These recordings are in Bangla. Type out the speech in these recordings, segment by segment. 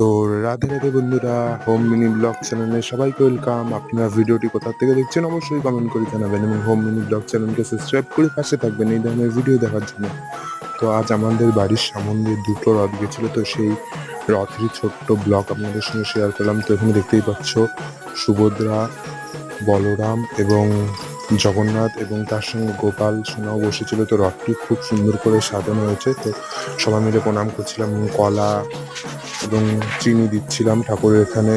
তো রাধে রাধে বন্ধুরা, হোম মিনি ব্লগ চ্যানেলে সবাইকে ওয়েলকাম। আপনারা ভিডিওটি কোথা থেকে দেখছেন অবশ্যই কমেন্ট করে জানাবেন এবং হোম মিনি ব্লগ চ্যানেলকে সাবস্ক্রাইব করে পাশে থাকবেন এই ধরনের ভিডিও দেখার জন্য। তো আজ আমাদের বাড়ির সামনে দুটো রথ গেছিলো, তো সেই রথেরই ছোট্ট ব্লগ আপনাদের সঙ্গে শেয়ার করলাম। তো এখানে দেখতেই পাচ্ছ সুভদ্রা, বলরাম এবং জগন্নাথ এবং তার সঙ্গে গোপাল সোনাও বসেছিল। তো রথটি খুব সুন্দর করে সাজানো হয়েছে। তো সবাই মিলে প্রণাম করছিলাম, কলা এবং চিনি দিচ্ছিলাম ঠাকুরের এখানে।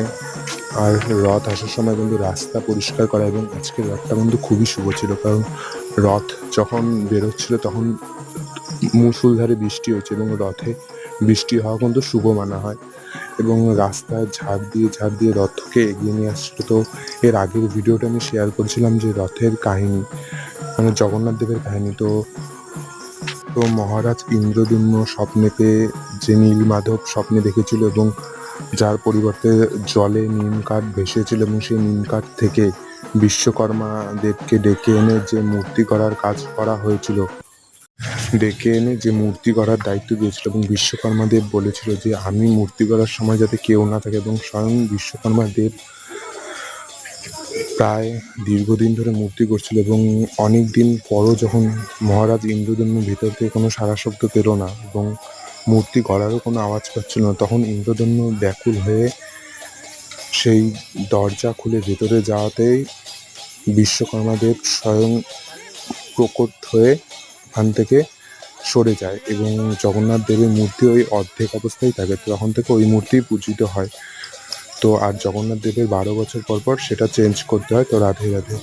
আর রথ আসার সময় কিন্তু রাস্তা পরিষ্কার করা, এবং আজকের রথটা কিন্তু খুবই শুভ ছিল, কারণ রথ যখন বেরোচ্ছিল তখন মুষলধারে বৃষ্টি হচ্ছে এবং রথে বৃষ্টি হওয়া কিন্তু শুভ মানা হয়। এবং রাস্তায় ঝাড় দিয়ে রথকে এগিয়ে নিয়ে আসছিল। তো এর আগের ভিডিওটা আমি শেয়ার করেছিলাম যে রথের কাহিনী, মানে জগন্নাথ দেবের কাহিনী। তো মহারাজ ইন্দ্রদ্যুম্ন স্বপ্নে পেয়ে যে নীলমাধব স্বপ্নে দেখেছিল এবং যার পরিবর্তে জলে নিম কাঠ ভেসেছিল, এবং সেই নিম কাঠ থেকে বিশ্বকর্মা দেবকে ডেকে এনে যে মূর্তি গড়ার কাজ করা হয়েছিল, ডেকে এনে যে মূর্তি গড়ার দায়িত্ব দিয়েছিল, এবং বিশ্বকর্মা দেব বলেছিল যে আমি মূর্তি গড়ার সময় যাতে কেউ না থাকে, এবং স্বয়ং বিশ্বকর্মা দেব প্রায় দীর্ঘদিন ধরে মূর্তি করছিল। এবং অনেক দিন পরও যখন মহারাজ ইন্দ্রদ্যুম্ন ভিতর থেকে কোনো সাড়া শব্দ পেল না এবং মূর্তি গড়ারও কোনো আওয়াজ পাচ্ছিল না, তখন ইন্দ্রদ্যুম্ন ব্যাকুল হয়ে সেই দরজা খুলে ভেতরে যাওয়াতেই বিশ্বকর্মা দেব স্বয়ং প্রকট হয়ে ওখান থেকে সরে যায় এবং জগন্নাথ দেবের মূর্তি ওই অর্ধেক অবস্থায় থাকে। তখন থেকে ওই মূর্তি পূজিত হয়। তো আর জগন্নাথ দেবের 12 বছর পর পর সেটা চেঞ্জ করতে হয়। তো রাধে রাধে।